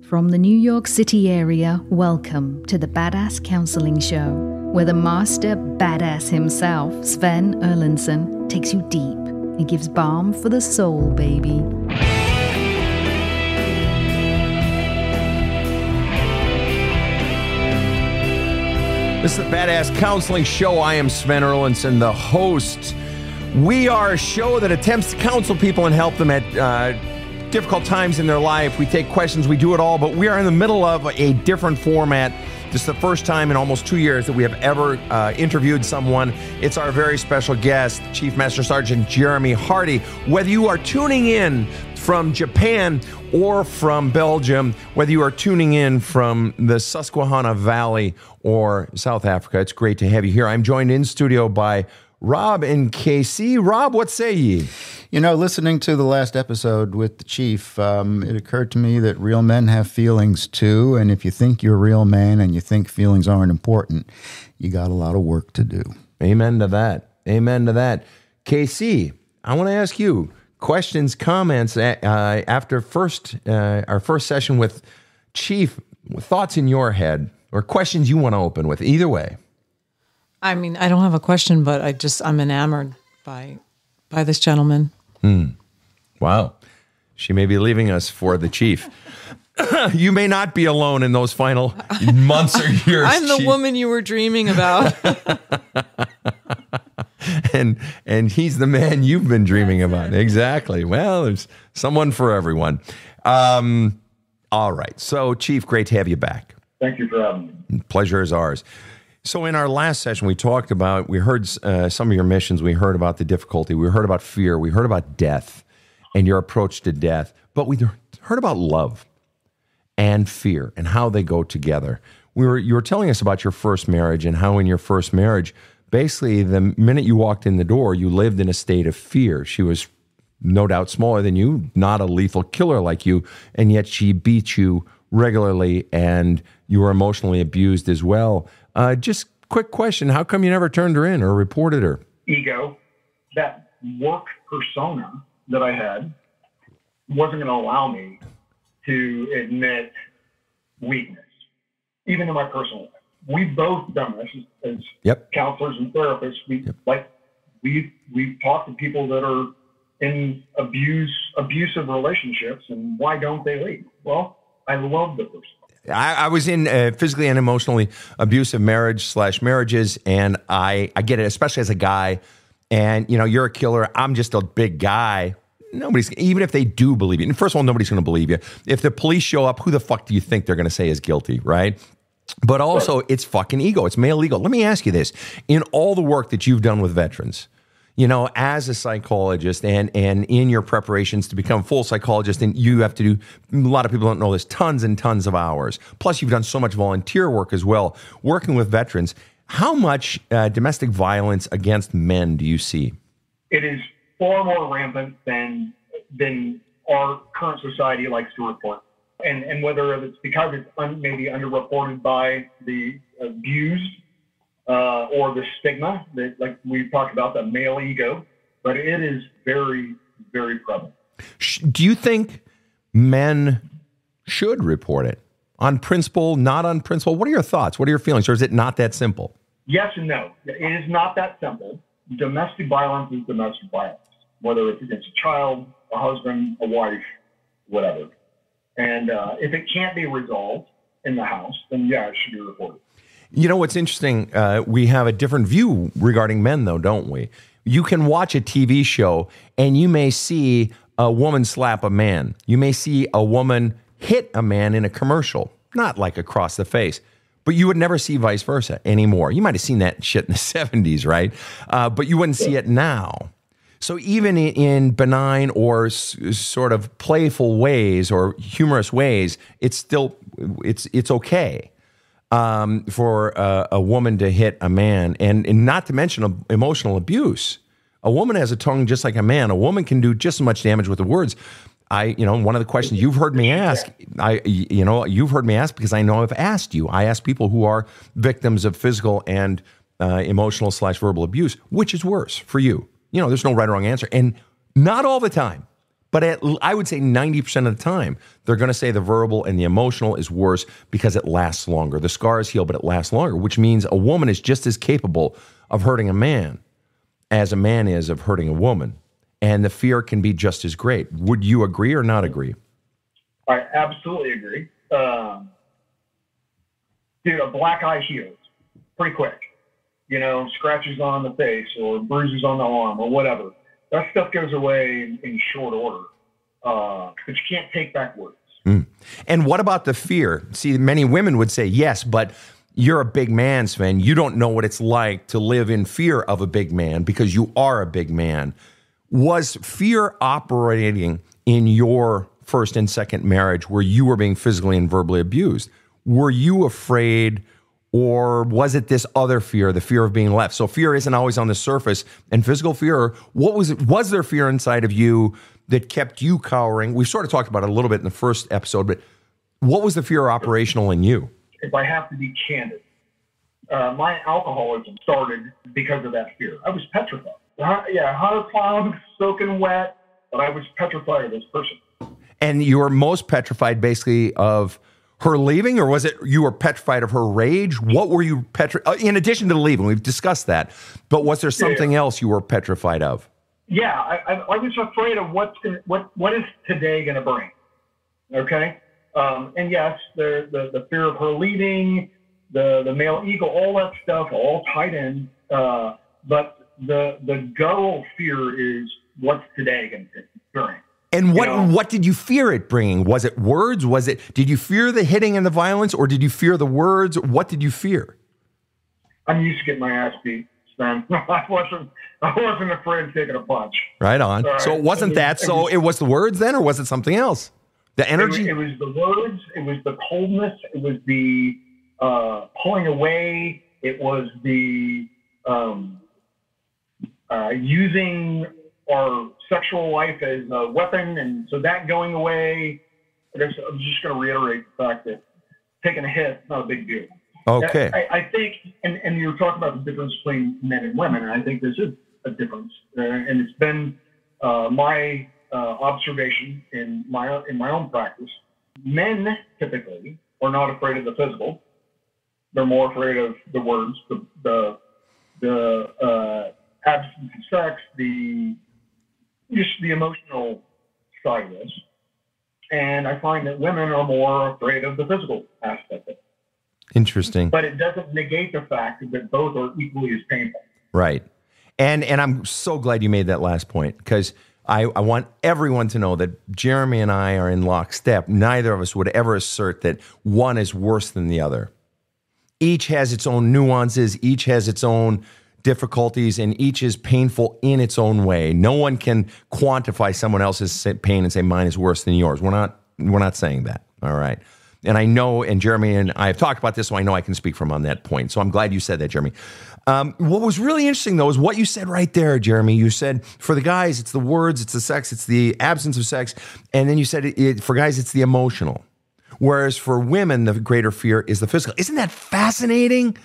From the New York City area, welcome to the Badass Counseling Show, where the master badass himself, Sven takes you deep and gives balm for the soul, baby. This is the Badass Counseling Show. I am Sven the host. We are a show that attempts to counsel people and help them at difficult times in their life. We take questions, we do it all, but we are in the middle of a different format. This is the first time in almost 2 years that we have ever interviewed someone. It's our very special guest, Chief Master Sergeant Jeremy Hardy. Whether you are tuning in from Japan or from Belgium, whether you are tuning in from the Susquehanna Valley or South Africa, it's great to have you here. I'm joined in studio by Rob and KC. Rob, what say ye? You know, listening to the last episode with the chief, it occurred to me that real men have feelings too. And if you think you're a real man and you think feelings aren't important, you got a lot of work to do. Amen to that. Amen to that. KC, I want to ask you questions, comments after our first session with Chief. Thoughts in your head or questions you want to open with, either way. I mean, I don't have a question, but I'm enamored by this gentleman. Wow. She may be leaving us for the chief. You may not be alone in those final months or years. I'm the woman you were dreaming about. and he's the man you've been dreaming about. Exactly. Well, there's someone for everyone. All right. So, Chief, great to have you back. Thank you for having me. Pleasure is ours. So in our last session, we heard some of your missions. We heard about the difficulty. We heard about fear. We heard about death and your approach to death. But we heard about love and fear and how they go together. You were telling us about your first marriage and how in your first marriage, basically the minute you walked in the door, you lived in a state of fear. She was no doubt smaller than you, not a lethal killer like you, and yet she beat you regularly and you were emotionally abused as well. Just quick question. How come you never turned her in or reported her? Ego. That work persona that I had wasn't going to allow me to admit weakness, even in my personal life. We've both done this as counselors and therapists. We've talked to people that are in abusive relationships, and why don't they leave? Well, I love the person. I was in physically and emotionally abusive marriages, and I get it, especially as a guy. And, you know, you're a killer. I'm just a big guy. Even if they do believe you, and first of all, nobody's going to believe you. If the police show up, who the fuck do you think they're going to say is guilty, right? But also, It's fucking ego. It's male ego. Let me ask you this. In all the work that you've done with veterans, you know, as a psychologist and in your preparations to become a full psychologist, and you have to do, a lot of people don't know this, tons and tons of hours. Plus, you've done so much volunteer work as well, working with veterans. How much domestic violence against men do you see? It is far more rampant than our current society likes to report. And whether it's because it's maybe underreported by the abused, or the stigma that, like we talked about, the male ego, but it is very, very prevalent. Do you think men should report it on principle, not on principle? What are your thoughts? What are your feelings? Or is it not that simple? Yes and no. It is not that simple. Domestic violence is domestic violence, whether it's against a child, a husband, a wife, whatever. And if it can't be resolved in the house, then yeah, it should be reported. You know what's interesting? We have a different view regarding men, though, don't we? You can watch a TV show and you may see a woman slap a man. You may see a woman hit a man in a commercial, not like across the face, but you would never see vice versa anymore. You might have seen that shit in the 70s, right? But you wouldn't see it now. So even in benign or sort of playful ways or humorous ways, it's okay. For a woman to hit a man, and not to mention emotional abuse. A woman has a tongue just like a man. A woman can do just as much damage with the words. One of the questions you've heard me ask, you've heard me ask because I know I've asked you. I ask people who are victims of physical and emotional/verbal abuse, which is worse for you? You know, there's no right or wrong answer, and not all the time. But I would say 90% of the time, they're going to say the verbal and the emotional is worse because it lasts longer. The scars heal, but it lasts longer, which means a woman is just as capable of hurting a man as a man is of hurting a woman. And the fear can be just as great. Would you agree or not agree? I absolutely agree. Dude, a black eye heals pretty quick. Scratches on the face or bruises on the arm or whatever. That stuff goes away in short order. But you can't take back words. And what about the fear? See, many women would say, yes, but you're a big man, Sven. You don't know what it's like to live in fear of a big man because you are a big man. Was fear operating in your first and second marriage where you were being physically and verbally abused? Were you afraid, or was it this other fear, the fear of being left? So fear isn't always on the surface. And physical fear, was there fear inside of you that kept you cowering? We sort of talked about it a little bit in the first episode, but what was the fear operational in you? If I have to be candid, my alcoholism started because of that fear. I was petrified. Yeah, 100 pounds, soaking wet, but I was petrified of this person. And you were most petrified basically of her leaving, or was it you were petrified of her rage? What were you petrified, in addition to the leaving? We've discussed that, but was there something else you were petrified of? Yeah, I was afraid of what is today going to bring. Okay, and yes, the fear of her leaving, the male ego, all that stuff, all tied in. But the guttural fear is what's today going to bring. And what did you fear it bringing? Was it words? Did you fear the hitting and the violence, or did you fear the words? What did you fear? I'm used to getting my ass beat, Sven. I wasn't afraid of taking a punch. Right on. Right. So it wasn't that. So it was the words then, or was it something else? The energy? It was the words. It was the coldness. It was the pulling away. It was the using our sexual life as a weapon, and so that going away. I guess I'm just going to reiterate the fact that taking a hit is not a big deal. Okay. I think, and you were talking about the difference between men and women, and I think there's a difference, and it's been my observation in my own practice. Men typically are not afraid of the physical; they're more afraid of the words, the absence of sex, just the emotional side of this. And I find that women are more afraid of the physical aspect of it. Interesting. But it doesn't negate the fact that both are equally as painful. Right. And I'm so glad you made that last point, because I want everyone to know that Jeremy and I are in lockstep. Neither of us would ever assert that one is worse than the other. Each has its own nuances, each has its own difficulties, and each is painful in its own way. No one can quantify someone else's pain and say mine is worse than yours. We're not saying that. All right. And I know, and Jeremy and I have talked about this, so I know I can speak from on that point. So I'm glad you said that, Jeremy. What was really interesting, though, is what you said right there, Jeremy. You said for the guys, it's the words, it's the sex, it's the absence of sex. And then you said for guys, it's the emotional. Whereas for women, the greater fear is the physical. Isn't that fascinating?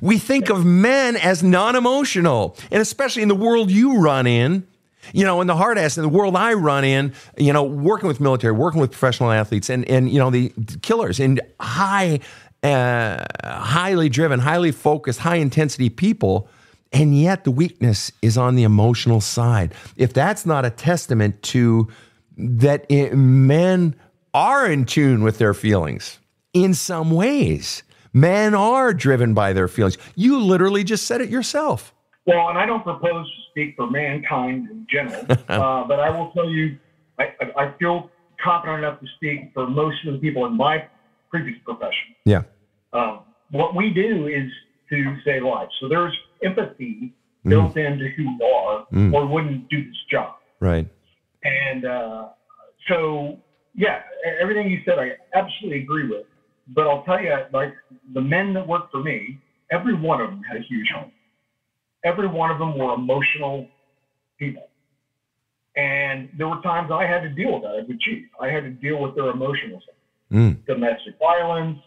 We think of men as non-emotional, and especially in the world you run in, in the hard ass, in the world I run in, working with military, working with professional athletes and the killers and highly driven, highly focused, high intensity people. And yet the weakness is on the emotional side. If that's not a testament to that men are in tune with their feelings in some ways. Men are driven by their feelings. You literally just said it yourself. Well, and I don't propose to speak for mankind in general, but I will tell you, I feel confident enough to speak for most of the people in my previous profession. Yeah. What we do is to save lives. So there's empathy built into who you are, or wouldn't do this job. Right. And so, yeah, everything you said, I absolutely agree with. But I'll tell you, like the men that worked for me, every one of them had a huge home. Every one of them were emotional people. And there were times I had to deal with that as a chief. I had to deal with their emotional stuff. Domestic violence,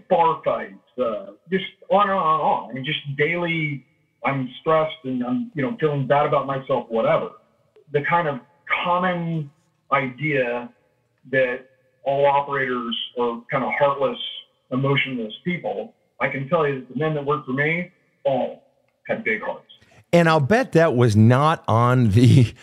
bar fights, just on and on and on. I mean, just daily, I'm stressed and I'm, feeling bad about myself, whatever. The kind of common idea that all operators are kind of heartless, emotionless people. I can tell you that the men that work for me all had big hearts. And I'll bet that was not on the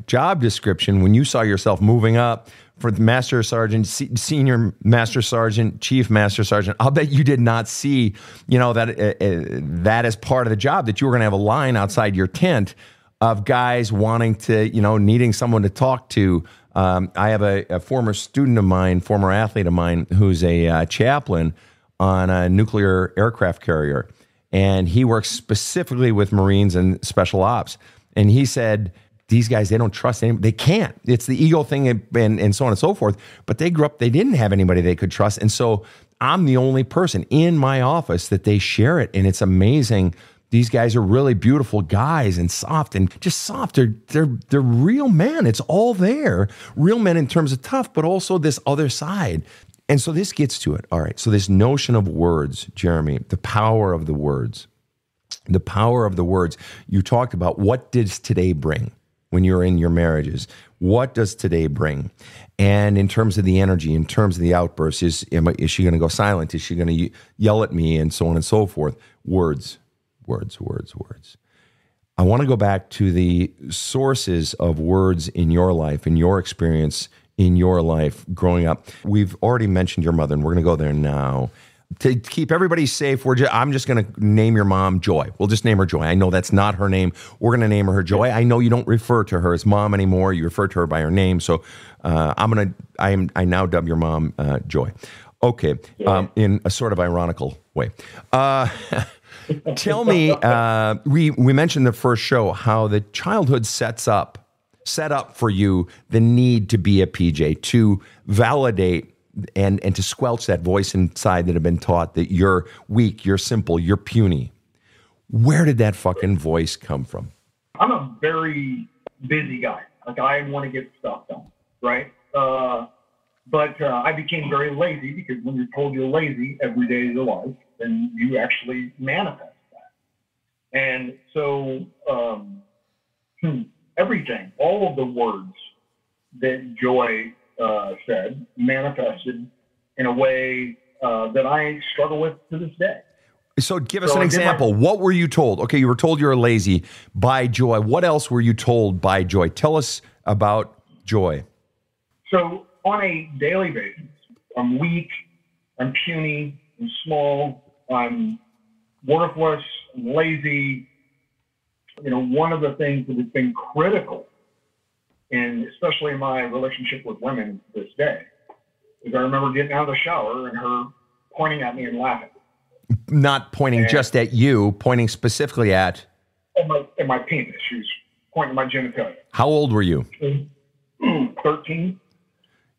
job description when you saw yourself moving up for the master sergeant, senior master sergeant, chief master sergeant. I'll bet you did not see, that as part of the job, that you were going to have a line outside your tent of guys wanting to, needing someone to talk to. I have a former student of mine, former athlete of mine, who's a chaplain on a nuclear aircraft carrier. And he works specifically with Marines and special ops. And he said, these guys, they don't trust anyone. They can't. It's the ego thing and so on and so forth. But they grew up, they didn't have anybody they could trust. And so I'm the only person in my office that they share it. And it's amazing. These guys are really beautiful guys and soft. They're real men. It's all there. Real men in terms of tough, but also this other side. And so this gets to it. All right. So this notion of words, Jeremy, the power of the words. The power of the words. You talked about, what does today bring when you're in your marriages? What does today bring? And in terms of the energy, in terms of the outbursts, is she going to go silent? Is she going to yell at me? And so on and so forth. Words, words, words, words. I want to go back to the sources of words in your life, in your experience, in your life growing up. We've already mentioned your mother, and we're going to go there now. To keep everybody safe, I'm just going to name your mom Joy. We'll just name her Joy. I know that's not her name. We're going to name her Joy. I know you don't refer to her as mom anymore. You refer to her by her name. So I now dub your mom Joy. Okay, in a sort of ironical way. Tell me, we mentioned the first show how the childhood set up for you the need to be a PJ, to validate and to squelch that voice inside that had been taught that you're weak, you're simple, you're puny. Where did that fucking voice come from? I'm a very busy guy. Like, I want to get stuff done, right? But I became very lazy, because when you're told you're lazy every day of your life, then you actually manifest that. And so everything, all of the words that Joy said manifested in a way that I struggle with to this day. So give us an example. What were you told? Okay, you were told you're lazy by Joy. What else were you told by Joy? Tell us about Joy. So on a daily basis, I'm weak, I'm puny, I'm small, I'm worthless, I'm lazy. One of the things that has been critical, and especially in my relationship with women this day, is I remember getting out of the shower and her pointing at me and laughing. Not pointing just at you, pointing specifically at my penis. She was pointing at my genitalia. How old were you? 13.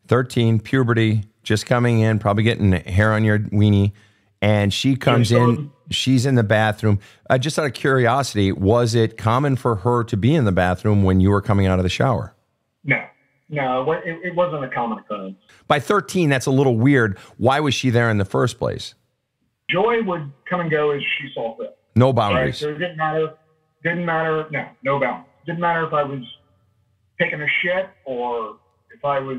13, puberty, just coming in, probably getting hair on your weenie. And she comes in, she's in the bathroom. Just out of curiosity, was it common for her to be in the bathroom when you were coming out of the shower? No, it wasn't a common occurrence. By 13, that's a little weird. Why was she there in the first place? Joy would come and go as she saw fit. No boundaries. Right? So it didn't matter. No boundaries. Didn't matter if I was taking a shit or if I was,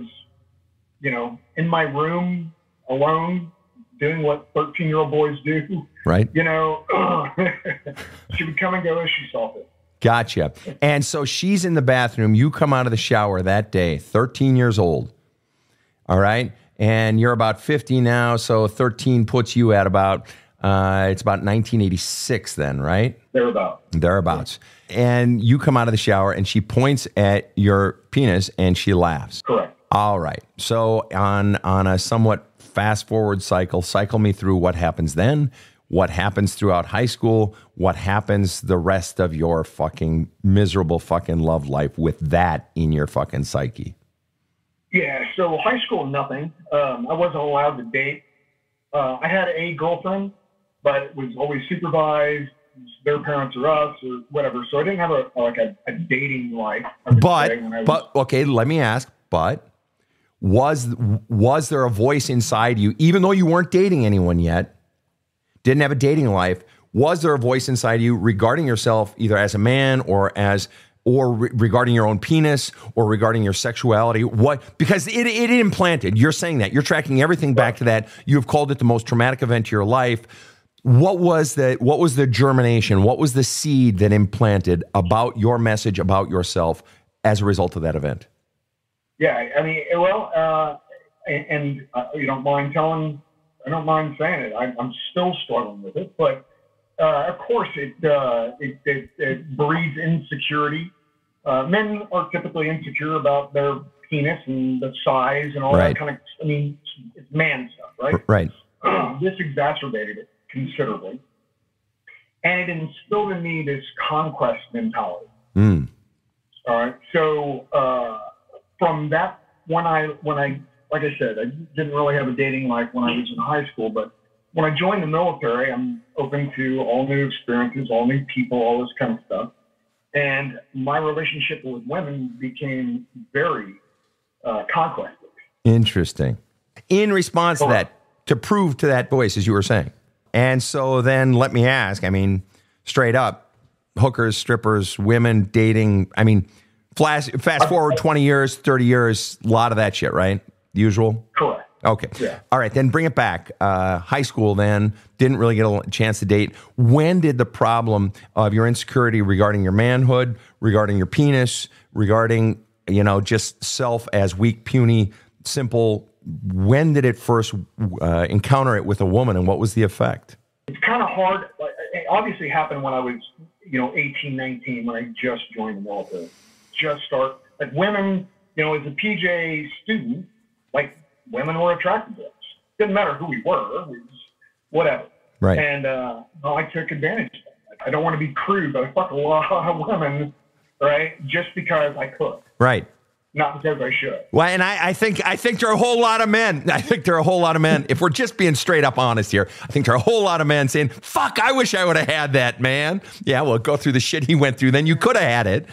in my room alone doing what 13-year-old boys do. Right. She would come and go as she saw fit. Gotcha. And so she's in the bathroom. You come out of the shower that day, 13 years old. All right. And you're about 50 now. So 13 puts you at about, it's about 1986 then, right? Thereabouts. And you come out of the shower and she points at your penis and she laughs. Correct. All right. So on a somewhat fast forward cycle me through what happens then, what happens throughout high school, what happens the rest of your fucking miserable fucking love life with that in your fucking psyche. Yeah, so high school, nothing. I wasn't allowed to date. I had a girlfriend, but it was always supervised. Their parents or us or whatever. So I didn't have a dating life. But okay, let me ask. But was there a voice inside you, even though you weren't dating anyone yet, didn't have a dating life? Was there a voice inside you regarding yourself, either as a man or as or regarding your own penis or regarding your sexuality? What? Because it implanted. You're saying that. You're tracking everything back to that. You have called it the most traumatic event to your life. What was the germination? What was the seed that implanted about your message about yourself as a result of that event? Yeah, I mean, well, and you don't mind telling, I don't mind saying it. I'm still struggling with it, but of course it breeds insecurity. Men are typically insecure about their penis and the size and all that kind of. I mean, it's man stuff, right? Right. This exacerbated it considerably, and it instilled in me this conquest mentality. Mm. All right, so from that, when I like I said, I didn't really have a dating life when I was in high school, but when I joined the military, I'm open to all new experiences, all new people, all this kind of stuff, and my relationship with women became very conquesting. Interesting. In response to that, to prove to that voice, as you were saying. And so then let me ask, I mean, straight up, hookers, strippers, women, dating, I mean, fast forward 20 years, 30 years, a lot of that shit, right? Usual? Correct. Okay. Yeah. All right, then bring it back. High school then, didn't really get a chance to date. When did the problem of your insecurity regarding your manhood, regarding your penis, regarding, just self as weak, puny, simple, when did it first encounter it with a woman, and what was the effect? It's kind of hard. It obviously happened when I was, 18, 19, when I just joined the military. Like women, as a PJ student, like women were attracted to us. Didn't matter who we were, it was whatever. Right. And I took advantage of that. I don't want to be crude, but I fucked a lot of women, right, just because I could. Right. Not because I should. Well, and I think there are a whole lot of men. I think there are a whole lot of men. If we're just being straight up honest here, I think there are a whole lot of men saying, "Fuck, I wish I would have had that, man." Yeah, well, go through the shit he went through, then you could have had it.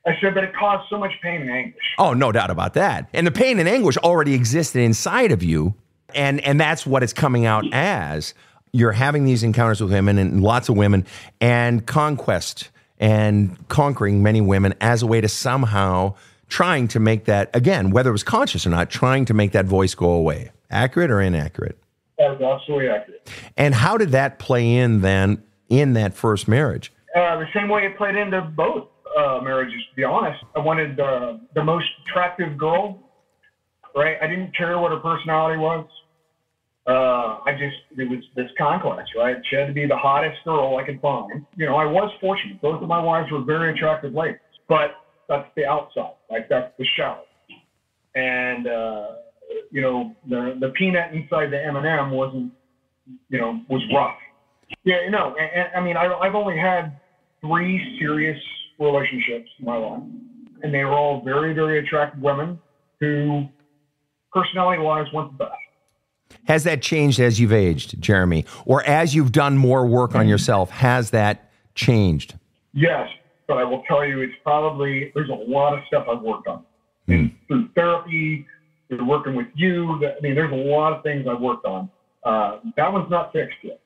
I said, but it caused so much pain and anguish. Oh, no doubt about that. And the pain and anguish already existed inside of you, and that's what it's coming out as. You're having these encounters with women and lots of women, and conquest and conquering many women as a way to somehow trying to make that, again, whether it was conscious or not, trying to make that voice go away. Accurate or inaccurate? That is absolutely accurate. And how did that play in then in that first marriage? The same way it played into both marriages, to be honest. I wanted the most attractive girl, right? I didn't care what her personality was. It was this conquest, right? She had to be the hottest girl I could find. I was fortunate. Both of my wives were very attractive ladies, but that's the outside, like that's the shell. And, the peanut inside the M&M wasn't, was rough. Yeah, and I mean, I've only had 3 serious relationships in my life, and they were all very, very attractive women who personality-wise weren't the best. Has that changed as you've aged, Jeremy? Or as you've done more work on yourself, has that changed? Yes. But I will tell you, there's a lot of stuff I've worked on. And through therapy, through working with you, there's a lot of things I've worked on. That one's not fixed yet.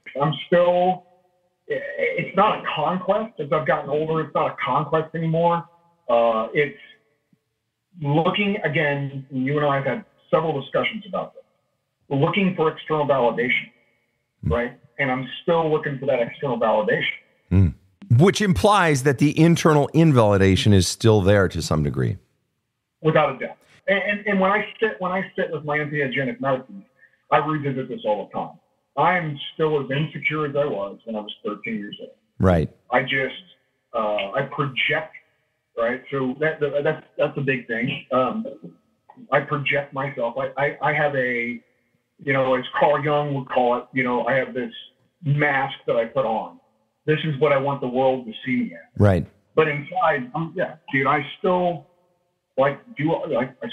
It's not a conquest. As I've gotten older, it's not a conquest anymore. It's looking, again, you and I have had several discussions about this. We're looking for external validation, right? And I'm still looking for that external validation. Which implies that the internal invalidation is still there to some degree. Without a doubt. And when I sit with my entheogenic medicine, I revisit this all the time. I am still as insecure as I was when I was 13 years old. Right. I just I project, right? So that's a big thing. I project myself. I have a, as Carl Jung would call it, I have this mask that I put on. This is what I want the world to see me as. Right. But inside, I still I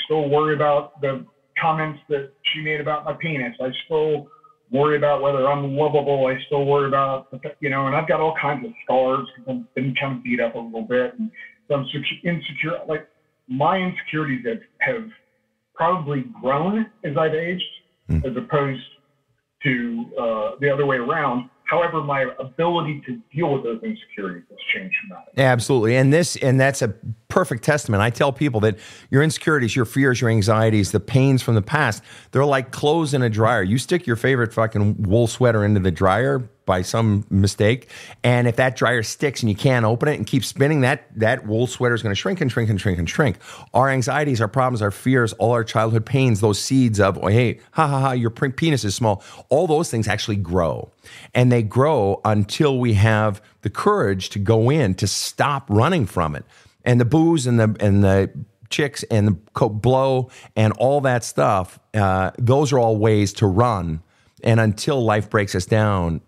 still worry about the comments that she made about my penis. I still worry about whether I'm lovable. I still worry about, and I've got all kinds of scars because I've been kind of beat up a little bit. And so I'm insecure. Like my insecurities have probably grown as I've aged, as opposed to the other way around. However, my ability to deal with those insecurities has changed dramatically. Absolutely. And that's a perfect testament. I tell people that your insecurities, your fears, your anxieties, the pains from the past, they're like clothes in a dryer. You stick your favorite fucking wool sweater into the dryer by some mistake, and if that dryer sticks and you can't open it and keep spinning, that wool sweater is going to shrink and shrink and shrink and shrink. Our anxieties, our problems, our fears, all our childhood pains, those seeds of, oh, hey, ha ha ha, your penis is small, all those things actually grow. And they grow until we have the courage to go in, to stop running from it. And the booze and the chicks and the blow and all that stuff, those are all ways to run. And until life breaks us down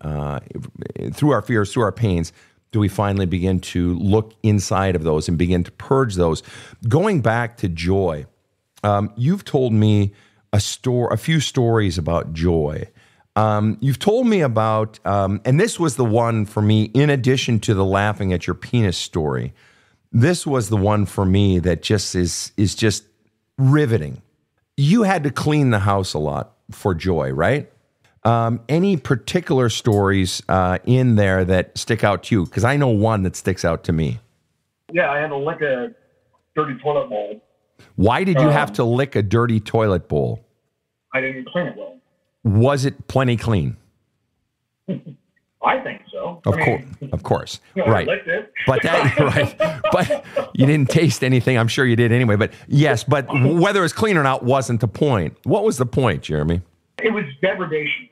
through our fears, through our pains, do we finally begin to look inside of those and begin to purge those. Going back to joy, you've told me a few stories about joy. You've told me about, and this was the one for me, in addition to the laughing at your penis story, this was the one for me that just is just riveting. You had to clean the house a lot for joy, right? Any particular stories in there that stick out to you? Because I know one that sticks out to me. Yeah, I had to lick a dirty toilet bowl. Why did you have to lick a dirty toilet bowl? I didn't clean it well. Was it plenty clean? I think so. Of course, right. I licked it. But but you didn't taste anything. I'm sure you did anyway. But yes, but whether it's clean or not wasn't the point. What was the point, Jeremy? It was degradation.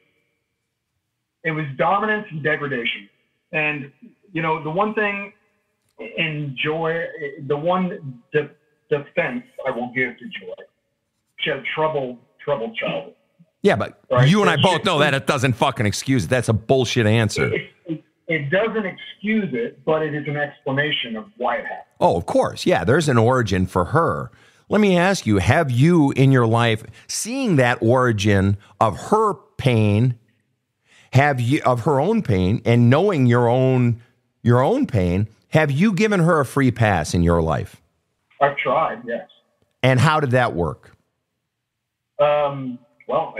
It was dominance and degradation. And, the one thing in joy, the one defense I will give to joy, she had troubled childhood. Yeah, but right? You and I both know that it doesn't fucking excuse it. That's a bullshit answer. It doesn't excuse it, but it is an explanation of why it happened. Oh, of course. Yeah, there's an origin for her. Let me ask you, have you in your life, seeing that origin of her pain, of her own pain, and knowing your own pain, have you given her a free pass in your life? I've tried, yes. And how did that work? Well,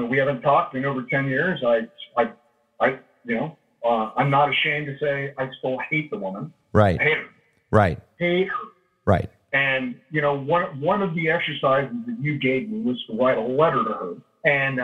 we haven't talked in over 10 years. I'm not ashamed to say I still hate the woman. Right. I hate her. Right. Hate her. Right. And, one of the exercises that you gave me was to write a letter to her. And,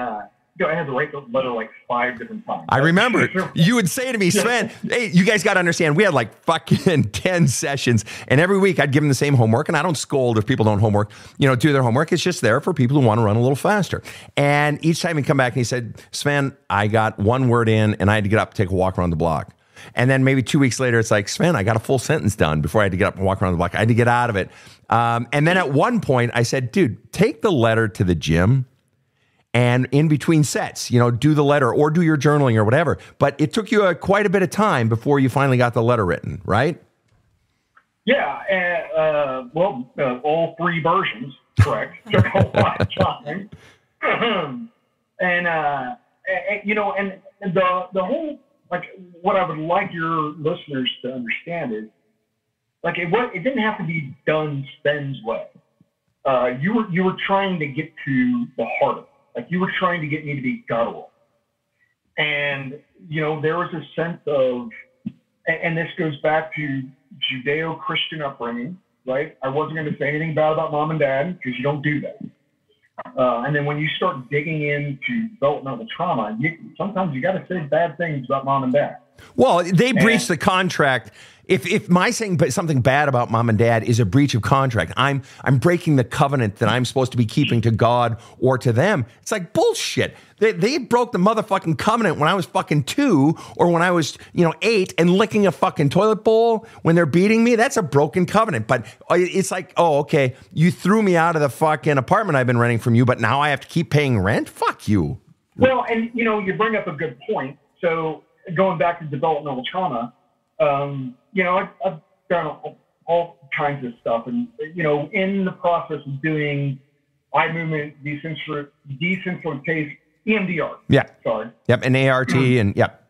I had to write the letter like 5 different times. I remember you would say to me, Sven, hey, you guys got to understand, we had like fucking 10 sessions, and every week I'd give them the same homework, and I don't scold if people don't do their homework. It's just there for people who want to run a little faster. And each time he'd come back and he said, Sven, I got one word in, and I had to get up and take a walk around the block. And then maybe 2 weeks later, it's like, Sven, I got a full sentence done before I had to get up and walk around the block. I had to get out of it. And then at one point I said, dude, take the letter to the gym, and in between sets, do the letter or do your journaling or whatever. But it took you quite a bit of time before you finally got the letter written, right? Yeah. All 3 versions, correct. Took a lot of time. And the whole, what I would like your listeners to understand is, it didn't have to be done Sven's way. You were trying to get to the heart of it. You were trying to get me to be guttural. And, there was a sense of, and this goes back to Judeo-Christian upbringing, right? I wasn't going to say anything bad about mom and dad because you don't do that. And then when you start digging into developmental trauma, sometimes you got to say bad things about mom and dad. Well, they breached the contract. If my saying something bad about mom and dad is a breach of contract, I'm breaking the covenant that I'm supposed to be keeping to God or to them. It's like bullshit. They broke the motherfucking covenant when I was fucking 2 or when I was 8 and licking a fucking toilet bowl when they're beating me. That's a broken covenant. But it's like, oh, okay, you threw me out of the fucking apartment I've been renting from you, but now I have to keep paying rent? Fuck you. Well, and you bring up a good point. So going back to developmental trauma, I've done all kinds of stuff, and in the process of doing eye movement desensitization, EMDR. Yeah. Sorry. Yep, and ART, and yep.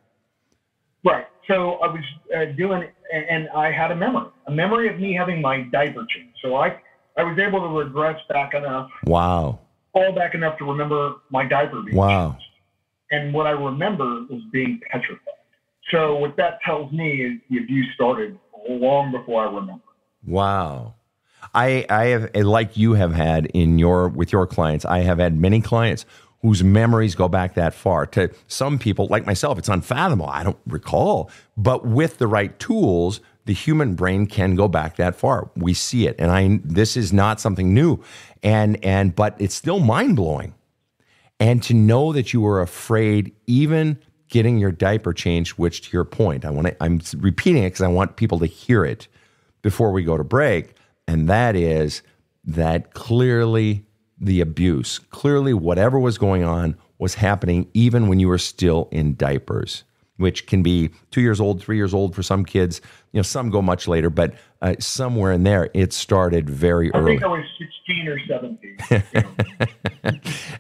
Right. So I was doing, and I had a memory of me having my diaper changed. So I was able to regress back enough. Wow. Fall back enough to remember my diaper being changed. And what I remember was being petrified. So what that tells me is the abuse started long before I remember. Wow. I have, like you have had with your clients, I have had many clients whose memories go back that far. To some people, like myself, it's unfathomable. I don't recall. But with the right tools, the human brain can go back that far. We see it. And this is not something new. But it's still mind-blowing. And to know that you were afraid, even getting your diaper changed, which, to your point, I'm repeating it because I want people to hear it before we go to break. And that is that clearly the abuse, clearly whatever was going on was happening even when you were still in diapers, which can be 2 years old, 3 years old for some kids. Some go much later, but somewhere in there, it started very early. I think I was 16 or 17.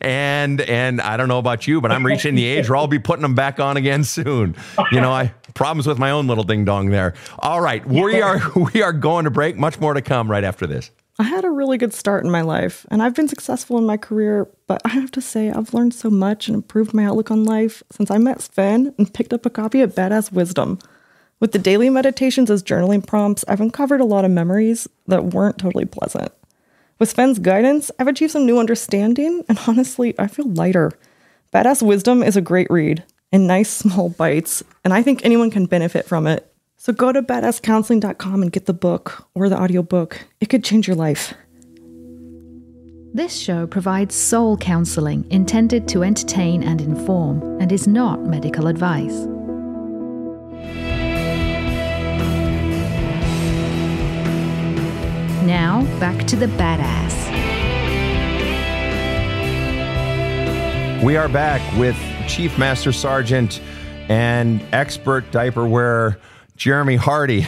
And I don't know about you, but I'm reaching the age where I'll be putting them back on again soon. I problems with my own little ding dong there. All right, we are going to break. Much more to come right after this. I had a really good start in my life, and I've been successful in my career, but I have to say I've learned so much and improved my outlook on life since I met Sven and picked up a copy of Badass Wisdom. With the daily meditations as journaling prompts, I've uncovered a lot of memories that weren't totally pleasant. With Sven's guidance, I've achieved some new understanding, and honestly, I feel lighter. Badass Wisdom is a great read, in nice small bites, and I think anyone can benefit from it. So go to badasscounseling.com and get the book or the audiobook. It could change your life. This show provides soul counseling intended to entertain and inform and is not medical advice. Now, back to the badass. We are back with Chief Master Sergeant and expert diaper wearer, Jeremy Hardy.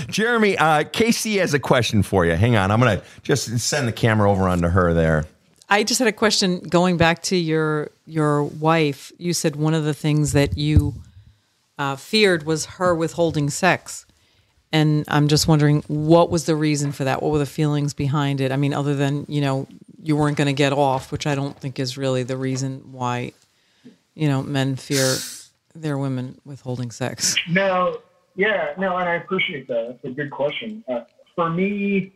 Jeremy, Casey has a question for you. Hang on. I'm going to just send the camera over onto her there. I just had a question going back to your wife. You said one of the things that you feared was her withholding sex. And I'm just wondering, what was the reason for that? What were the feelings behind it? I mean, other than, you weren't going to get off, which I don't think is really the reason why, men fear their women withholding sex. No, and I appreciate that. That's a good question. For me,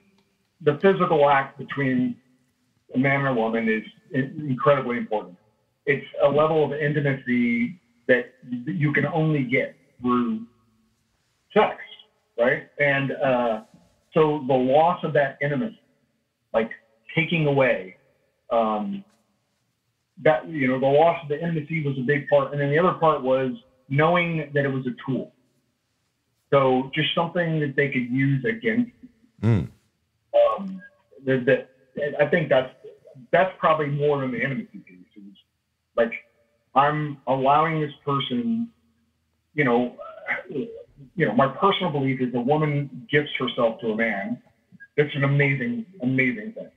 the physical act between a man and a woman is incredibly important. It's a level of intimacy that you can only get through sex, right? And so the loss of that intimacy, like taking away, the loss of the intimacy was a big part. And then the other part was knowing that it was a tool. So just something that they could use against you. I think that's probably more than the intimacy piece. It was like, I'm allowing this person, my personal belief is a woman gifts herself to a man. It's an amazing, amazing thing.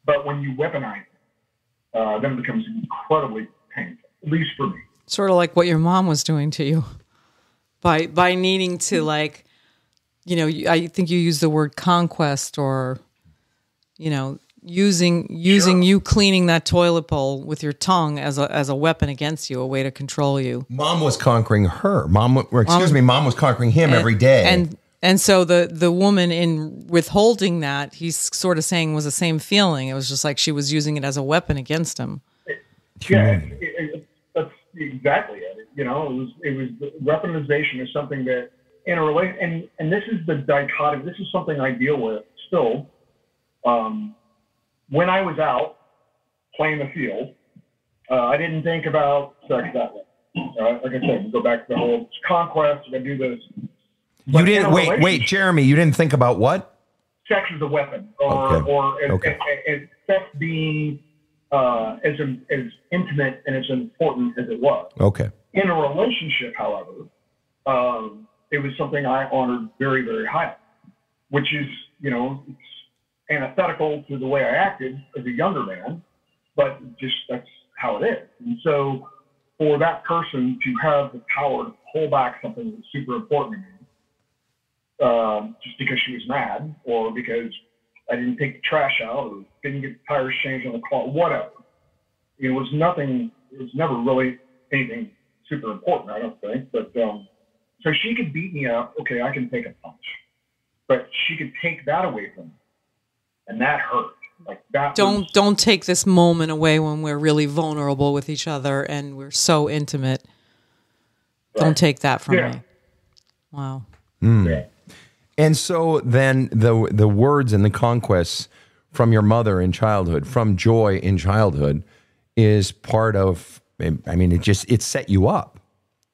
But when you weaponize it, then it becomes incredibly painful, at least for me. Sort of like what your mom was doing to you by needing to, like, I think you used the word conquest, or, using Sure. you cleaning that toilet bowl with your tongue as a weapon against you, a way to control you. Mom was conquering her. Mom was conquering him every day. And so the woman, in withholding that, he's sort of saying, was the same feeling. It was just like she was using it as a weapon against him. Yeah, that's exactly it. It was weaponization is something that in a relation, and this is the dichotomy. This is something I deal with still. When I was out playing the field, I didn't think about sex that way. Like I said, we go back to the whole conquest. I do this. You didn't wait, Jeremy. You didn't think about what? Sex as a weapon, or sex being as intimate and as important as it was. Okay. In a relationship, however, it was something I honored very, very highly, which is, it's antithetical to the way I acted as a younger man, but just that's how it is. And so for that person to have the power to pull back something that's super important to me, just because she was mad, or because I didn't take the trash out, or didn't get the tires changed on the car, whatever. It was never really anything super important, I don't think. But so she could beat me up. Okay, I can take a punch, but she could take that away from me, and that hurt. Like that. Don't take this moment away when we're really vulnerable with each other and we're so intimate. Right. Don't take that from me. Wow. Yeah. And so then the words and the conquests from your mother in childhood, from Joy in childhood, is part of, I mean, it set you up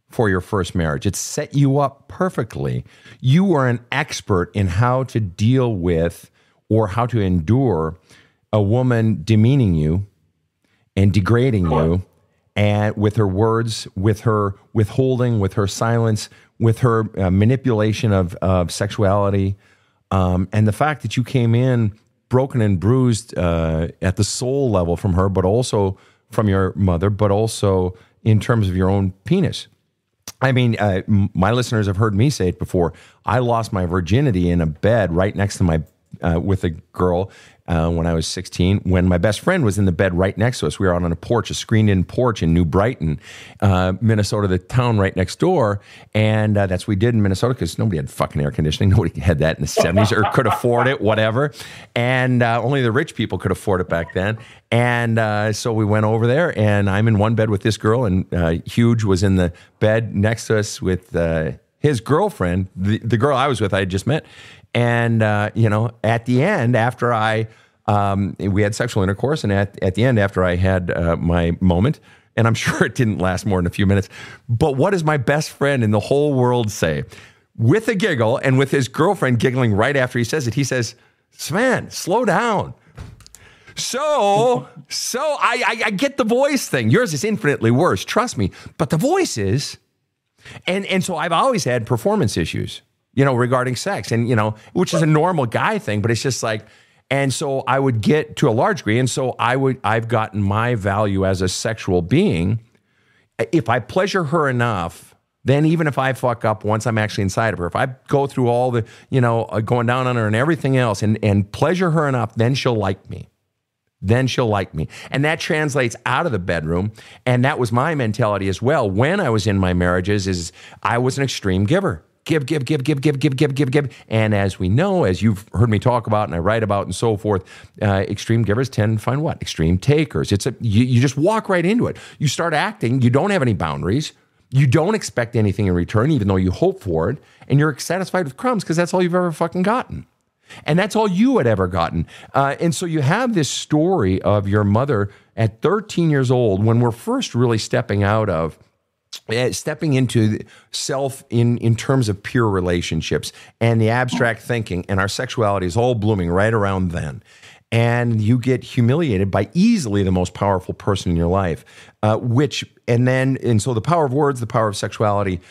for your first marriage. It set you up perfectly. You were an expert in how to deal with or how to endure a woman demeaning you and degrading you, and with her words, with her withholding, with her silence, with her manipulation of sexuality, and the fact that you came in broken and bruised at the soul level from her, but also from your mother, but also in terms of your own penis. I mean, my listeners have heard me say it before. I lost my virginity in a bed right next to my with a girl when I was 16, when my best friend was in the bed right next to us. We were out on a porch, a screened-in porch in New Brighton, Minnesota, the town right next door. And that's what we did in Minnesota because nobody had fucking air conditioning. Nobody had that in the 70s or could afford it, whatever. And only the rich people could afford it back then. And so we went over there, and I'm in one bed with this girl, and Huge was in the bed next to us with his girlfriend, the girl I was with, I had just met. And, at the end, after we had sexual intercourse, and at the end, after I had my moment, and I'm sure it didn't last more than a few minutes, but what does my best friend in the whole world say? With a giggle, and with his girlfriend giggling right after he says it, he says, "Sven, slow down." So I get the voice thing. Yours is infinitely worse, trust me. But the voice is, and so I've always had performance issues, regarding sex, and, which is a normal guy thing, but it's just like, and so I would get to a large degree. And so I've gotten my value as a sexual being. If I pleasure her enough, then even if I fuck up once I'm actually inside of her, if I go through all the, going down on her and everything else and pleasure her enough, then she'll like me. Then she'll like me. And that translates out of the bedroom. And that was my mentality as well. When I was in my marriages, is I was an extreme giver. Give. And as we know, as you've heard me talk about and I write about and so forth, extreme givers tend to find what? Extreme takers. You just walk right into it. You start acting. You don't have any boundaries. You don't expect anything in return, even though you hope for it. And you're satisfied with crumbs because that's all you've ever fucking gotten. And that's all you had ever gotten. And so you have this story of your mother at 13 years old, when we're first really stepping into self in terms of pure relationships and the abstract thinking, and our sexuality is all blooming right around then. And you get humiliated by easily the most powerful person in your life, and so the power of words, the power of sexuality,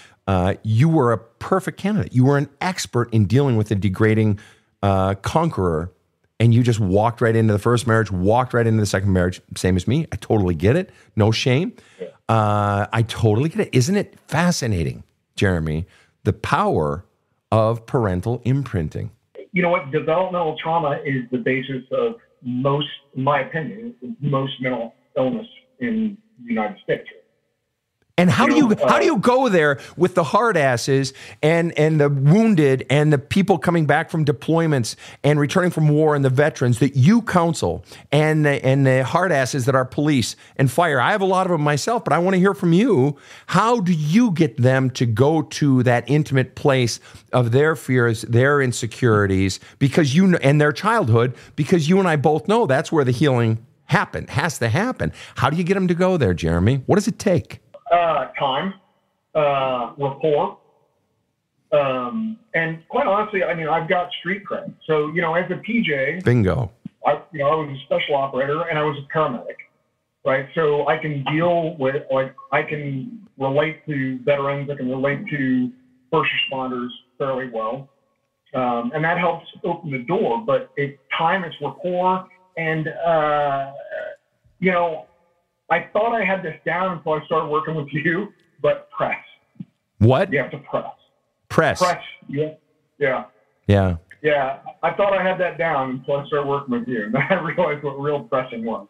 you were a perfect candidate. You were an expert in dealing with a degrading conqueror, and you just walked right into the first marriage, walked right into the second marriage, same as me. I totally get it. No shame. I totally get it. Isn't it fascinating, Jeremy, the power of parental imprinting? You know what? Developmental trauma is the basis of most, in my opinion, most mental illness in the United States. And how do you go there with the hard asses and the wounded and the people coming back from deployments and returning from war and the veterans that you counsel and the hard asses that are police and fire? I have a lot of them myself, but I want to hear from you. How do you get them to go to that intimate place of their fears, their insecurities, because and their childhood, because you and I both know that's where the healing has to happen. How do you get them to go there, Jeremy? What does it take? Time, rapport, and quite honestly, I mean, I've got street cred. So, as a PJ, bingo. I was a special operator and I was a paramedic, right? So I can deal with, I can relate to veterans, I can relate to first responders fairly well, and that helps open the door. But time, it's rapport, and I thought I had this down until I started working with you, but press. What? You have to press. Press. Yeah. Yeah. Yeah, I thought I had that down until I started working with you, and then I realized what real pressing was.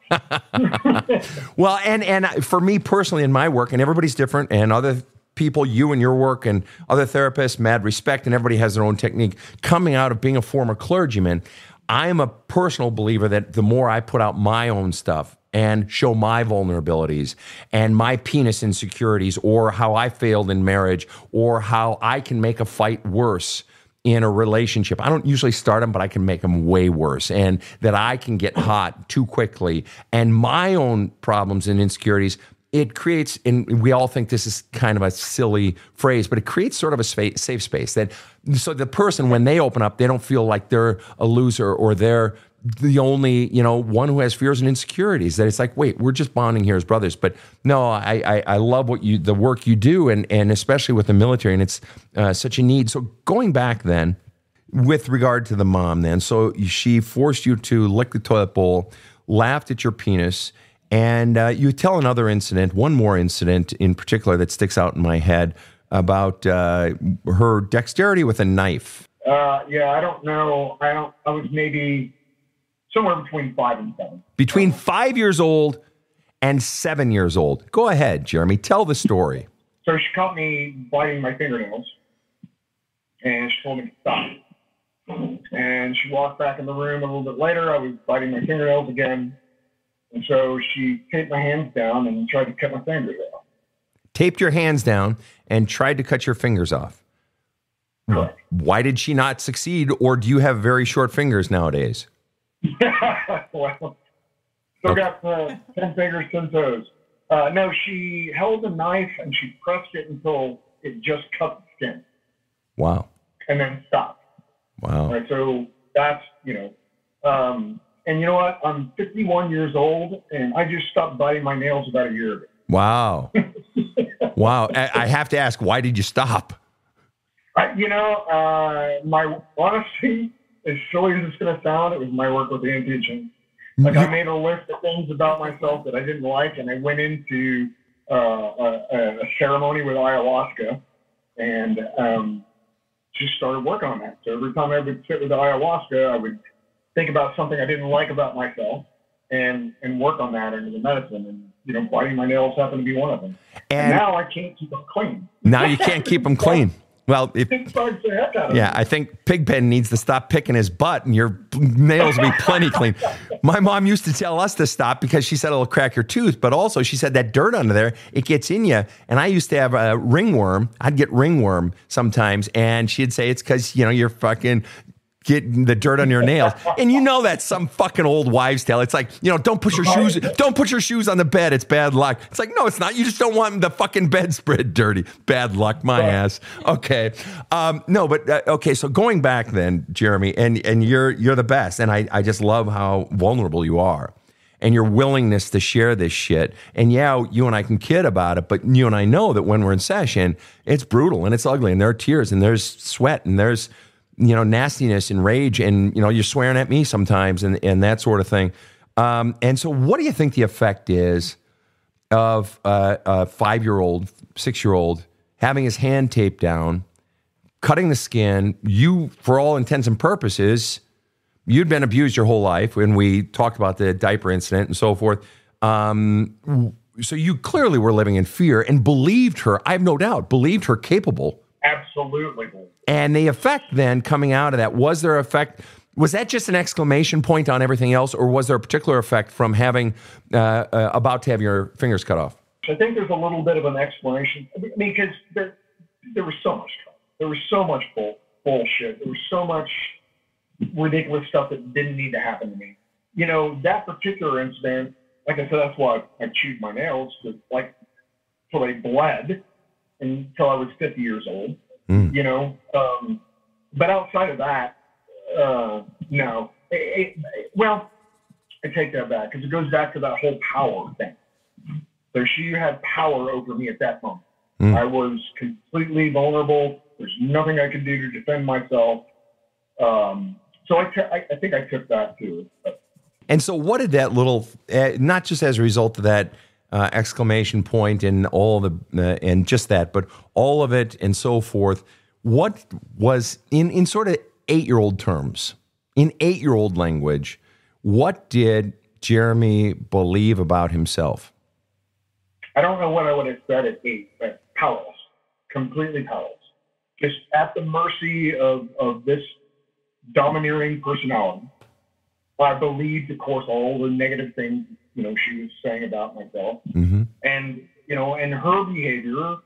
Well, and for me personally in my work, and everybody's different, and other people, you and your work, and other therapists, mad respect, and everybody has their own technique. Coming out of being a former clergyman, I am a personal believer that the more I put out my own stuff and show my vulnerabilities and my penis insecurities, or how I failed in marriage, or how I can make a fight worse in a relationship. I don't usually start them, but I can make them way worse, and that I can get hot too quickly. And my own problems and insecurities, it creates, and we all think this is kind of a silly phrase, but it creates sort of a safe space that, so the person, when they open up, they don't feel like they're a loser or they're the only, one who has fears and insecurities. That it's like, wait, we're just bonding here as brothers. But no, I love the work you do, and especially with the military, and it's such a need. So going back then, with regard to the mom, then, so she forced you to lick the toilet bowl, laughed at your penis, and you tell one more incident in particular that sticks out in my head about her dexterity with a knife. Yeah, I don't know. I was maybe somewhere between 5 and 7. Between 5 years old and 7 years old. Go ahead, Jeremy. Tell the story. So she caught me biting my fingernails, and she told me to stop. And she walked back in the room a little bit later. I was biting my fingernails again. And so she taped my hands down and tried to cut my fingers off. Taped your hands down and tried to cut your fingers off. Correct. Why did she not succeed, or do you have very short fingers nowadays? Well, still got 10 fingers, 10 toes. No, she held the knife and she pressed it until it just cut the skin. Wow. And then stopped. Wow. All right, so that's, and you know what? I'm 51 years old, and I just stopped biting my nails about a year ago. Wow. Wow. I have to ask, why did you stop? My honesty, as silly as it's going to sound, it was my work with anti-aging. Like, I made a list of things about myself that I didn't like, and I went into a ceremony with ayahuasca, and just started working on that. So every time I would sit with the ayahuasca, I would think about something I didn't like about myself and work on that into the medicine. And, biting my nails happened to be one of them. And now I can't keep them clean. Now you can't keep them clean. Well, it bugs the heck out of me. I think Pigpen needs to stop picking his butt, and your nails will be plenty clean. My mom used to tell us to stop because she said it'll crack your tooth, but also she said that dirt under there, it gets in you. And I used to have a ringworm. I'd get ringworm sometimes, and she'd say it's because, you're fucking getting the dirt on your nails. And that's some fucking old wives' tale. It's like, don't put your shoes on the bed. It's bad luck. It's like, no, it's not. You just don't want the fucking bedspread dirty. Bad luck, my ass. Okay. Okay. So going back then, Jeremy, and you're the best. And I just love how vulnerable you are and your willingness to share this shit. And you and I can kid about it, but you and I know that when we're in session, it's brutal and it's ugly, and there are tears and there's sweat and there's, nastiness and rage, and, you're swearing at me sometimes and that sort of thing. And so what do you think the effect is of a 5-year-old, 6-year-old having his hand taped down, cutting the skin? You, for all intents and purposes, you'd been abused your whole life when we talked about the diaper incident and so forth. So you clearly were living in fear and believed her, I have no doubt, believed her capable. Absolutely. And the effect then coming out of that, was there effect? Was that just an exclamation point on everything else, or was there a particular effect from having about to have your fingers cut off? I think there's a little bit of an explanation. Because there was so much trouble. There was so much bullshit. There was so much ridiculous stuff that didn't need to happen to me. That particular incident, like I said, that's why I chewed my nails, till they bled until I was 50 years old. But outside of that, no. Well, I take that back, because it goes back to that whole power thing. So she had power over me at that moment. I was completely vulnerable. There's nothing I could do to defend myself. So I think I took that too. And so what did that little, not just as a result of that exclamation point and all the, and just that, but all of it and so forth, what was in sort of 8-year-old terms, in 8-year-old language, what did Jeremy believe about himself? I don't know what I would have said at 8, but powerless, completely powerless, just at the mercy of this domineering personality. I believed, of course, all the negative things, she was saying about myself. Mm-hmm. And, and her behavior,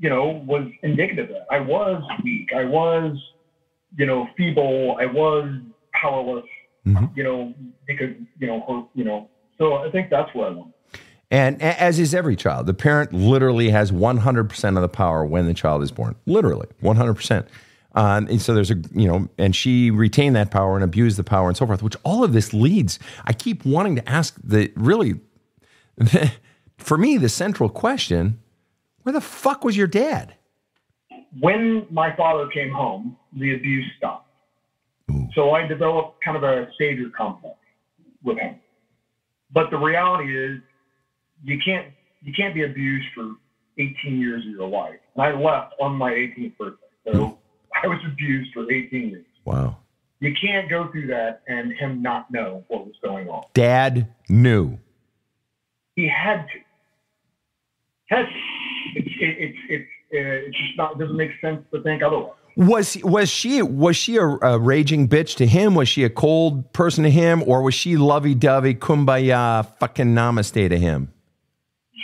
was indicative of that. I was weak. I was, feeble. I was powerless, because, her, so I think that's where I went. And as is every child, the parent literally has 100% of the power when the child is born. Literally, 100%. And so there's and she retained that power and abused the power and so forth, which all of this leads. I keep wanting to ask for me, the central question, where the fuck was your dad? When my father came home, the abuse stopped. Ooh. So I developed kind of a savior complex with him. But the reality is, you can't be abused for 18 years of your life. And I left on my 18th birthday. So I was abused for 18 years. Wow. You can't go through that and him not know what was going on. Dad knew. He had to. It's just not, it doesn't make sense to think otherwise. Was she a raging bitch to him? Was she a cold person to him? Or was she lovey-dovey, kumbaya, fucking namaste to him?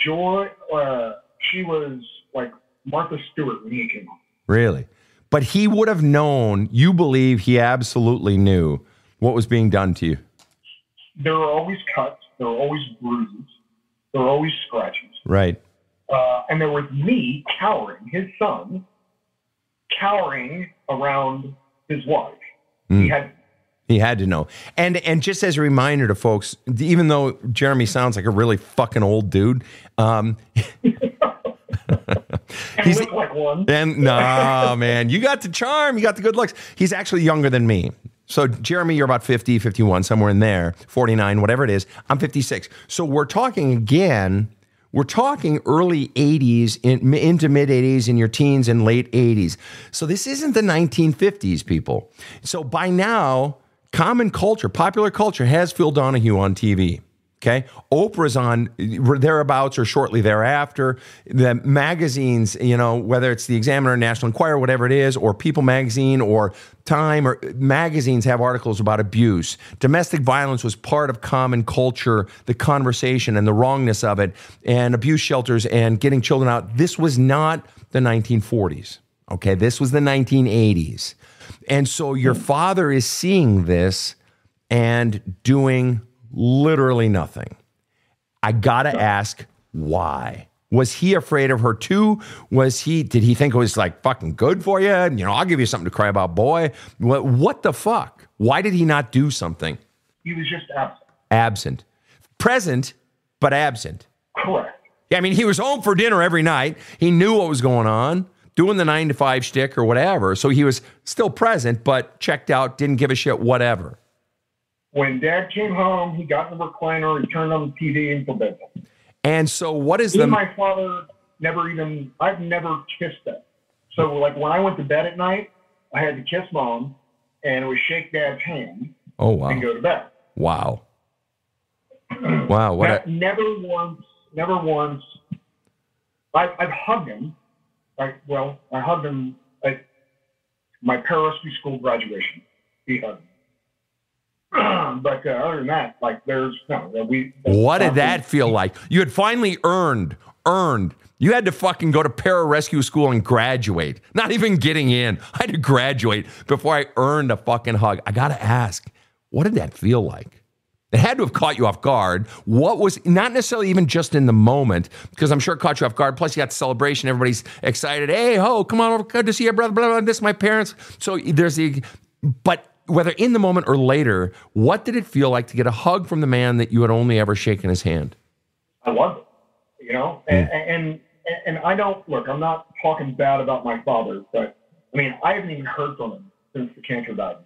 Joy, she was like Martha Stewart when he came home. Really? But he would have known, you believe he absolutely knew what was being done to you. There were always cuts. There were always bruises. There were always scratches. Right. And there was me cowering, his son, cowering around his wife. He had to know. And just as a reminder to folks, even though Jeremy sounds like a really fucking old dude, he looked like one. And no, man, you got the charm, you got the good looks. He's actually younger than me. So Jeremy, you're about 50, 51, somewhere in there, 49, whatever it is. I'm 56. So we're talking early 80s into mid 80s in your teens and late 80s. So this isn't the 1950s, people. So by now, common culture, popular culture has Phil Donahue on TV. Okay. Oprah's on thereabouts or shortly thereafter. The magazines, whether it's the Examiner, National Enquirer, whatever it is, or People Magazine or Time, or magazines have articles about abuse. Domestic violence was part of common culture, the conversation and the wrongness of it, and abuse shelters and getting children out. This was not the 1940s. Okay. This was the 1980s. And so your father is seeing this and doing literally nothing. I gotta ask, why? Was he afraid of her too? Did he think it was like fucking good for you? I'll give you something to cry about, boy. What the fuck? Why did he not do something? He was just absent. Absent. Present, but absent. Correct. Yeah, I mean, he was home for dinner every night. He knew what was going on, doing the 9 to 5 shtick or whatever. So he was still present, but checked out, didn't give a shit, whatever. When Dad came home, he got in the recliner, he turned on the TV and put bed. And so what is my father I've never kissed them. So like when I went to bed at night, I had to kiss Mom and it would shake Dad's hand. Oh, wow. And go to bed. Wow. Wow. Never once. I've hugged him. I hugged him at my pararescue school graduation. He hugged me. But other than that, like what did that feel like? You had finally earned. You had to fucking go to pararescue school and graduate. Not even getting in. I had to graduate before I earned a fucking hug. I gotta ask, what did that feel like? It had to have caught you off guard. What was, not necessarily even just in the moment, because I'm sure it caught you off guard. Plus, you got the celebration. Everybody's excited. Hey, come on over. Good to see your brother. Blah, blah, blah. This is my parents. So but whether in the moment or later, what did it feel like to get a hug from the man that you had only ever shaken his hand? I love it, and I don't, look, I'm not talking bad about my father, but I mean, I haven't even heard from him since the cancer diagnosis.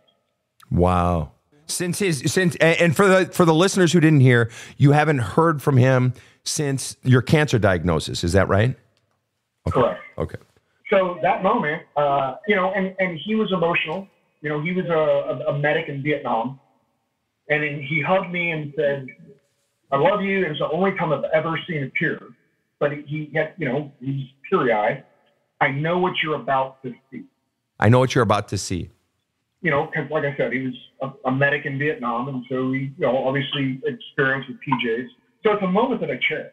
Wow. And for the listeners who didn't hear, you haven't heard from him since your cancer diagnosis. Is that right? Okay. Correct. Okay. So that moment, and he was emotional. He was a medic in Vietnam, and he hugged me and said, "I love you." And it's the only time I've ever seen a tear. But he had, he's teary-eyed. I know what you're about to see. I know what you're about to see. Because like I said, he was a medic in Vietnam, and so he, obviously experienced with PJs. So it's a moment that I cherish.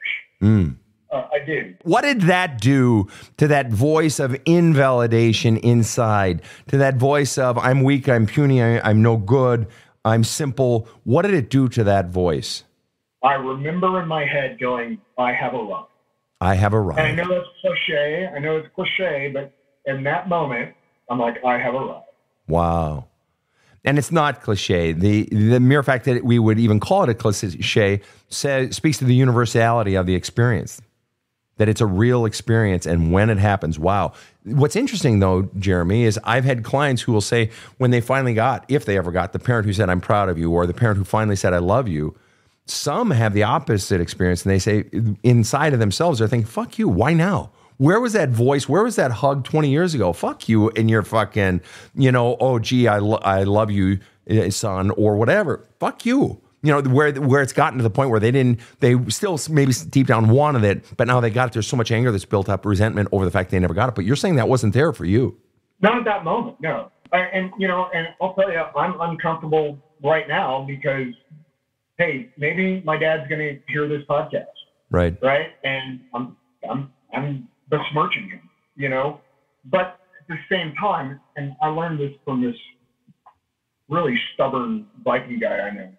I do. What did that do to that voice of invalidation inside, to that voice of I'm weak, I'm puny, I'm no good, I'm simple? What did it do to that voice? I remember in my head going, I have arrived. I have arrived. And I know it's cliche, but in that moment, I'm like, I have arrived. Wow. And it's not cliche. The mere fact that we would even call it a cliche speaks to the universality of the experience, that it's a real experience. And when it happens, wow. What's interesting, though, Jeremy, is I've had clients who will say when they finally got, if they ever got, the parent who said, I'm proud of you, or the parent who finally said, I love you, some have the opposite experience. And they say inside of themselves, they're thinking, fuck you. Why now? Where was that voice? Where was that hug 20 years ago? Fuck you and your fucking, oh, gee, I love you, son, or whatever. Fuck you. Where it's gotten to the point where they still maybe deep down wanted it, but now they got it. There's so much anger that's built up, resentment over the fact they never got it. But you're saying that wasn't there for you. Not at that moment, no. And I'll tell you, I'm uncomfortable right now because, hey, maybe my dad's going to hear this podcast. Right. Right. And I'm besmirching him, but at the same time, and I learned this from this really stubborn Viking guy I know.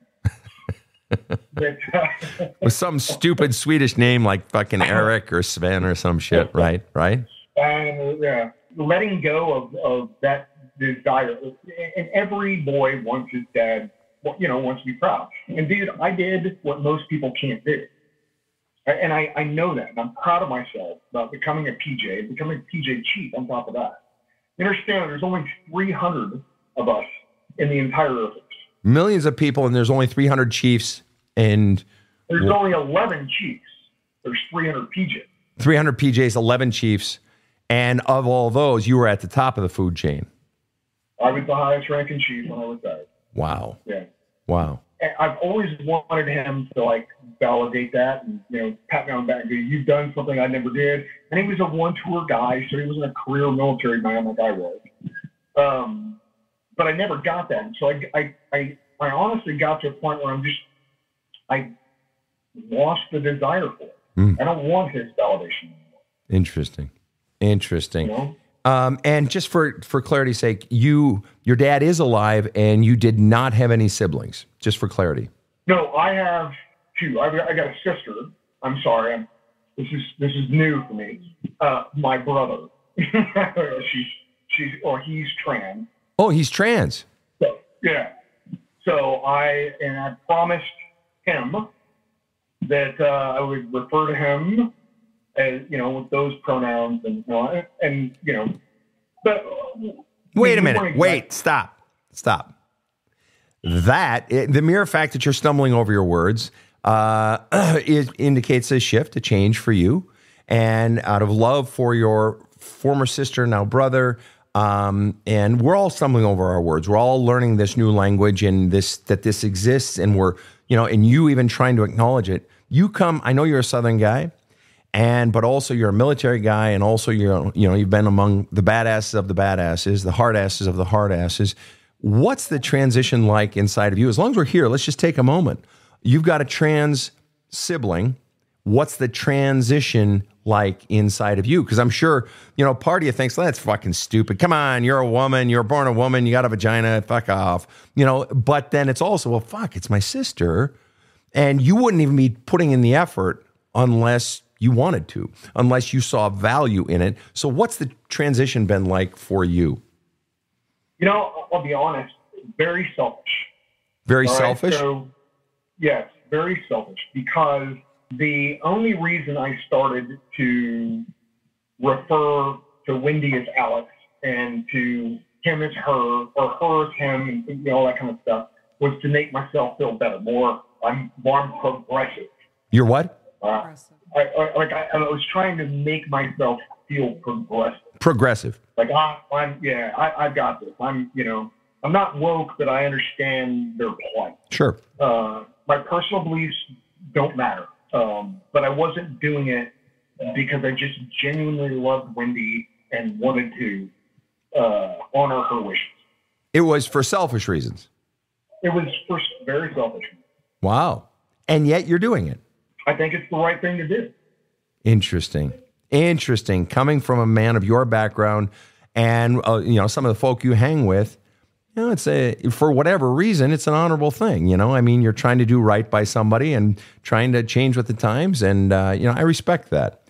With some stupid Swedish name like fucking Eric or Sven or some shit, right? And letting go of that desire. And every boy wants his dad, wants to be proud. And dude, I did what most people can't do. And I know that, and I'm proud of myself about becoming a PJ, becoming a PJ chief on top of that. You understand, there's only 300 of us in the entire Air Force. Millions of people, and there's only 300 chiefs, and there's only 11 chiefs. There's 300 PJs. 300 PJs, 11 chiefs, and of all those, you were at the top of the food chain. I was the highest ranking chief when I was there. Wow. Yeah. Wow. And I've always wanted him to validate that and pat me on the back and go, you've done something I never did. And he was a one tour guy, so he wasn't a career military man like I was. But I never got that. So I honestly got to a point where I lost the desire for it. I don't want his validation anymore. Interesting. And just for clarity's sake, your dad is alive and you did not have any siblings, just for clarity. No, I have two. I got a sister. I'm sorry. This is new for me. My brother. He's trans. Oh, he's trans. So, yeah. So I promised him that I would refer to him as, with those pronouns but wait a minute. Wait, stop. The mere fact that you're stumbling over your words indicates a shift, a change for you. And out of love for your former sister, now brother, and we're all stumbling over our words. We're all learning this new language and that this exists, and we're, and you even trying to acknowledge it. I know you're a Southern guy, but also you're a military guy, and also you've been among the badasses of the badasses, the hard asses of the hard asses. What's the transition like inside of you? As long as we're here, let's just take a moment. You've got a trans sibling. What's the transition like inside of you? Because I'm sure, part of you thinks, that's fucking stupid. Come on, you're a woman. You're born a woman. You got a vagina. Fuck off. But then it's also, well, fuck, it's my sister. And you wouldn't even be putting in the effort unless you wanted to, unless you saw value in it. So what's the transition been like for you? I'll be honest, very selfish. Very selfish? So, yes, very selfish, because the only reason I started to refer to Wendy as Alex and to him as her, or her as him, and all that kind of stuff, was to make myself feel better. I'm progressive. You're what? I was trying to make myself feel progressive. Progressive. Like I've got this. I'm not woke, but I understand their plight. Sure. My personal beliefs don't matter. But I wasn't doing it because I just genuinely loved Wendy and wanted to honor her wishes. It was for selfish reasons. It was for very selfish reasons. Wow. And yet you're doing it. I think it's the right thing to do. Interesting. Coming from a man of your background and, some of the folk you hang with, for whatever reason, it's an honorable thing. You're trying to do right by somebody and trying to change with the times. And, I respect that.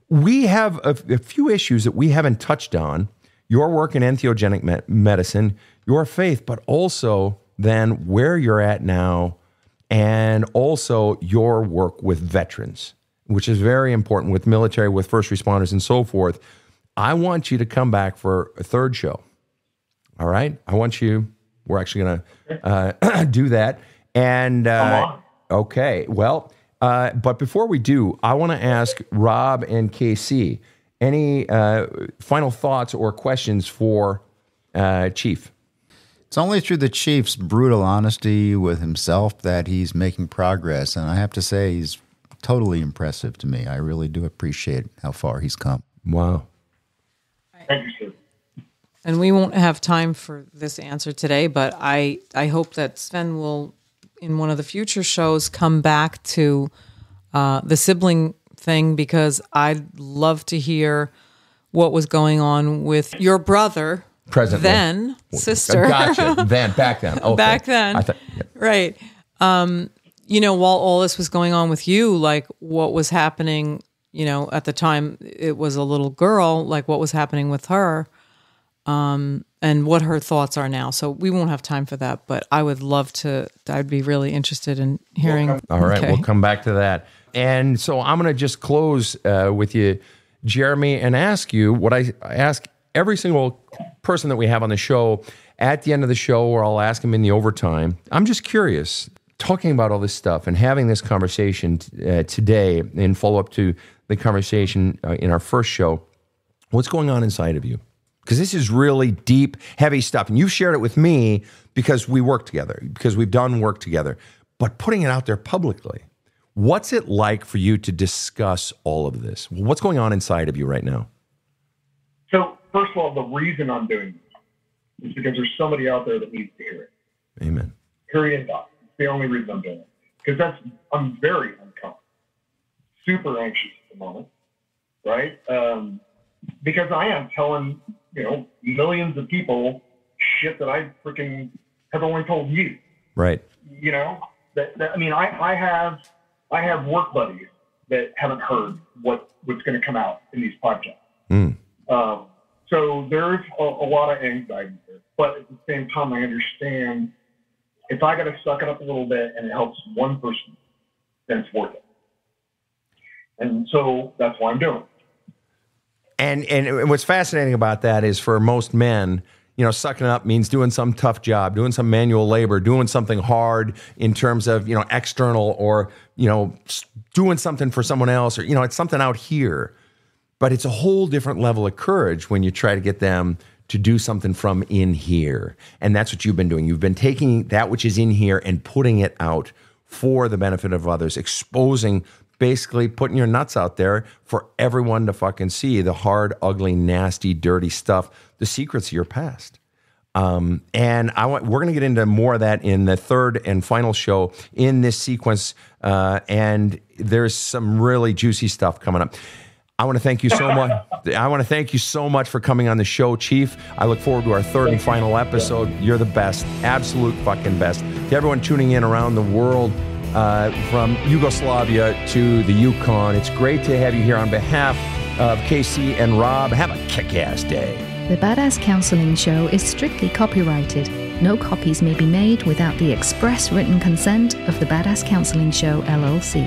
We have a few issues that we haven't touched on. Your work in entheogenic medicine, your faith, but also then where you're at now, and also your work with veterans, which is very important, with military, with first responders and so forth. I want you to come back for a third show. All right? We're actually going to do that. And, okay, well, but before we do, I want to ask Rob and KC, any final thoughts or questions for Chief? It's only through the Chief's brutal honesty with himself that he's making progress. And I have to say, he's totally impressive to me. I really do appreciate how far he's come. Wow. Thank you, sir. And we won't have time for this answer today, but I hope that Sven will, in one of the future shows, come back to the sibling thing, because I'd love to hear what was going on with your brother, presently, then sister. Gotcha. Back then. Okay. Back then. Right. While all this was going on with you, like what was happening, at the time it was a little girl, like what was happening with her, and what her thoughts are now. So we won't have time for that, but I would love to, I'd be really interested in hearing. All right. We'll come back to that. And so I'm going to just close with you, Jeremy, and ask you what I ask every single person that we have on the show at the end of the show, or I'll ask them in the overtime. I'm just curious, talking about all this stuff and having this conversation today in follow-up to the conversation in our first show, what's going on inside of you? Because this is really deep, heavy stuff. And you've shared it with me because we work together, because we've done work together. But putting it out there publicly, what's it like for you to discuss all of this? What's going on inside of you right now? So, first of all, the reason I'm doing this is because there's somebody out there that needs to hear it. Amen. Period. It's the only reason I'm doing it. Because I'm very uncomfortable, super anxious at the moment, right? Because I am telling, millions of people shit that I freaking have only told you. Right. I have work buddies that haven't heard what's going to come out in these podcasts. So there's a lot of anxiety there. But at the same time, I understand if I got to suck it up a little bit and it helps one person, then it's worth it. And so that's why I'm doing it. And what's fascinating about that is, for most men, sucking up means doing some tough job, doing some manual labor, doing something hard in terms of, external, or, doing something for someone else, or, it's something out here. But it's a whole different level of courage when you try to get them to do something from in here. And that's what you've been doing. You've been taking that which is in here and putting it out for the benefit of others, exposing, basically putting your nuts out there for everyone to fucking see, the hard, ugly, nasty, dirty stuff, the secrets of your past. And we're going to get into more of that in the third and final show in this sequence. And there's some really juicy stuff coming up. I want to thank you so much. I want to thank you so much for coming on the show, Chief. I look forward to our third and final episode. You're the best, absolute fucking best. To everyone tuning in around the world, from Yugoslavia to the Yukon, it's great to have you here. On behalf of KC and Rob, have a kick-ass day. The Badass Counseling Show is strictly copyrighted. No copies may be made without the express written consent of the Badass Counseling Show, LLC.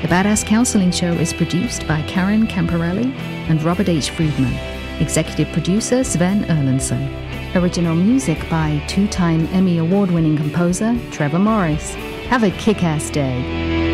The Badass Counseling Show is produced by Karen Camparelli and Robert H. Friedman. Executive producer Sven Erlandson. Original music by two-time Emmy Award-winning composer Trevor Morris. Have a kick-ass day.